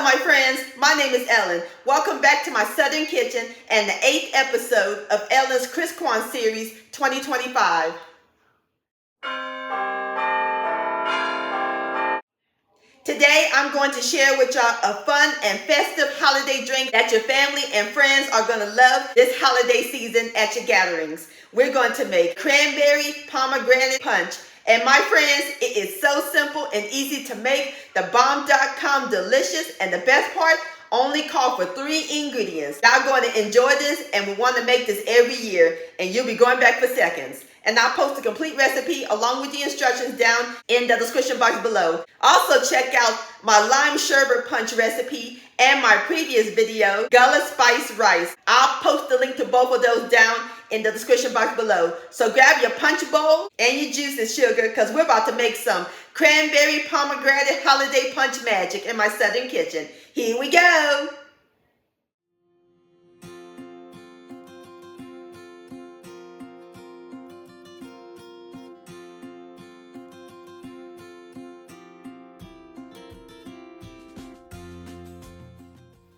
Hello, my friends. My name is Ellen. Welcome back to my Southern Kitchen and the 8th episode of Ellen's ChristKwan Series 2025. Today, I'm going to share with y'all a fun and festive holiday drink that your family and friends are going to love this holiday season at your gatherings. We're going to make Cranberry Pomegranate Punch. And my friends, it is so simple and easy to make. The bomb.com delicious, and the best part, only call for 3 ingredients. Y'all going to enjoy this, and we want to make this every year, and you'll be going back for seconds. And I'll post a complete recipe along with the instructions down in the description box below. Also check out my lime sherbet punch recipe and my previous video, Gullah Spice Rice. I'll post the link to both of those down in the description box below. So grab your punch bowl and your juice and sugar, because we're about to make some cranberry pomegranate holiday punch magic in my Southern kitchen. Here we go.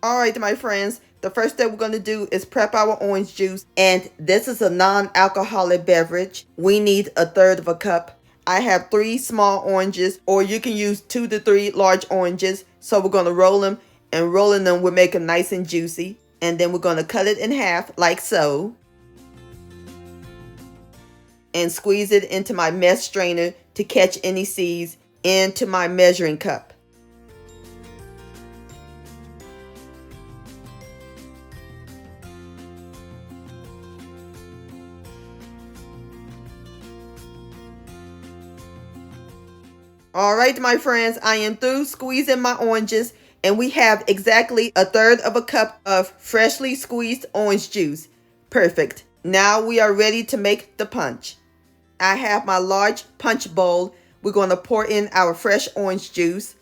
Alright, my friends, the first step we're going to do is prep our orange juice, and this is a non-alcoholic beverage. We need 1/3 cup. I have 3 small oranges, or you can use 2 to 3 large oranges. So we're going to roll them, and rolling them will make them nice and juicy. And then we're going to cut it in half like so, and squeeze it into my mesh strainer to catch any seeds into my measuring cup. Alright, my friends, I am through squeezing my oranges, and we have exactly 1/3 cup of freshly squeezed orange juice. Perfect. Now we are ready to make the punch. I have my large punch bowl. We're going to pour in our fresh orange juice.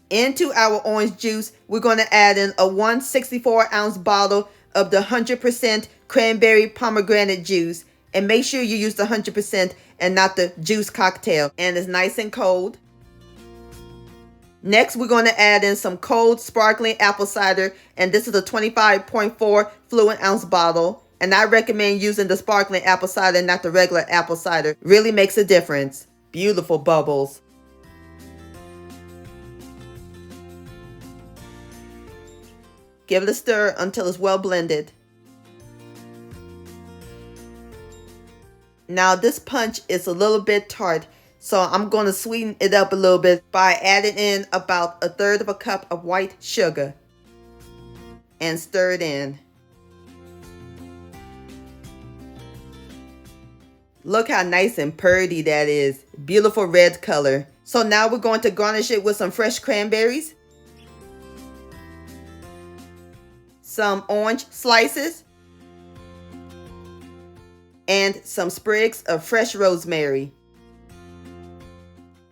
Into our orange juice, we're going to add in a 164-ounce bottle of the 100% cranberry pomegranate juice. And make sure you use the 100% and not the juice cocktail. And it's nice and cold. Next, we're going to add in some cold sparkling apple cider. And this is a 25.4 fluid ounce bottle. And I recommend using the sparkling apple cider, not the regular apple cider. Really makes a difference. Beautiful bubbles. Give it a stir until it's well blended. Now this punch is a little bit tart, so I'm going to sweeten it up a little bit by adding in about 1/3 cup of white sugar and stir it in. Look how nice and pretty that is. Beautiful red color. So now we're going to garnish it with some fresh cranberries, some orange slices, and some sprigs of fresh rosemary.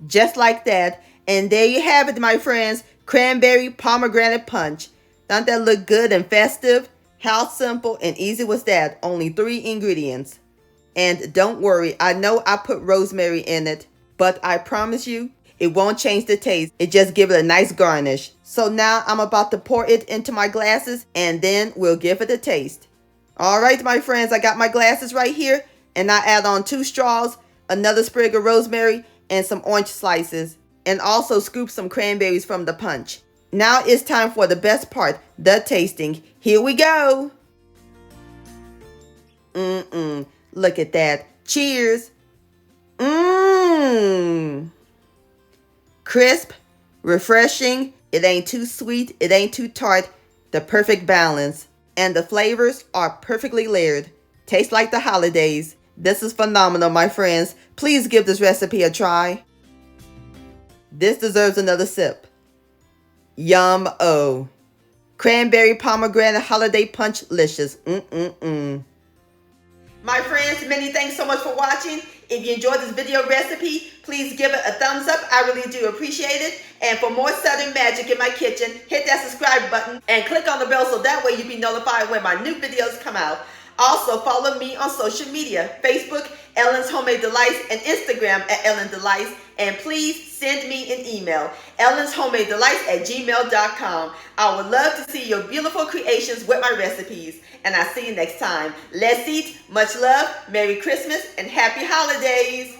Just like that. And there you have it, my friends. Cranberry pomegranate punch. Don't that look good and festive? How simple and easy was that? Only 3 ingredients. And don't worry, I know I put rosemary in it, but I promise you, it won't change the taste. It just gives it a nice garnish. So now I'm about to pour it into my glasses, and then we'll give it a taste. Alright, my friends, I got my glasses right here, and I add on 2 straws, another sprig of rosemary, and some orange slices, and also scoop some cranberries from the punch. Now it's time for the best part, the tasting. Here we go. Look at that. Cheers. Crisp, refreshing. It ain't too sweet, it ain't too tart. The perfect balance. And the flavors are perfectly layered. Tastes like the holidays. This is phenomenal, my friends. Please give this recipe a try. This deserves another sip. Yum-o. Cranberry pomegranate holiday punch-licious. My friends, many thanks so much for watching. If you enjoyed this video recipe, please give it a thumbs up. I really do appreciate it. And for more Southern magic in my kitchen, hit that subscribe button and click on the bell so that way you'll be notified when my new videos come out. Also, follow me on social media, Facebook, Ellen's Homemade Delights, and Instagram at Ellen Delights. and please send me an email, ellenshomemade.delights@gmail.com. I would love to see your beautiful creations with my recipes, and I'll see you next time. Let's eat. Much love, Merry Christmas, and Happy Holidays.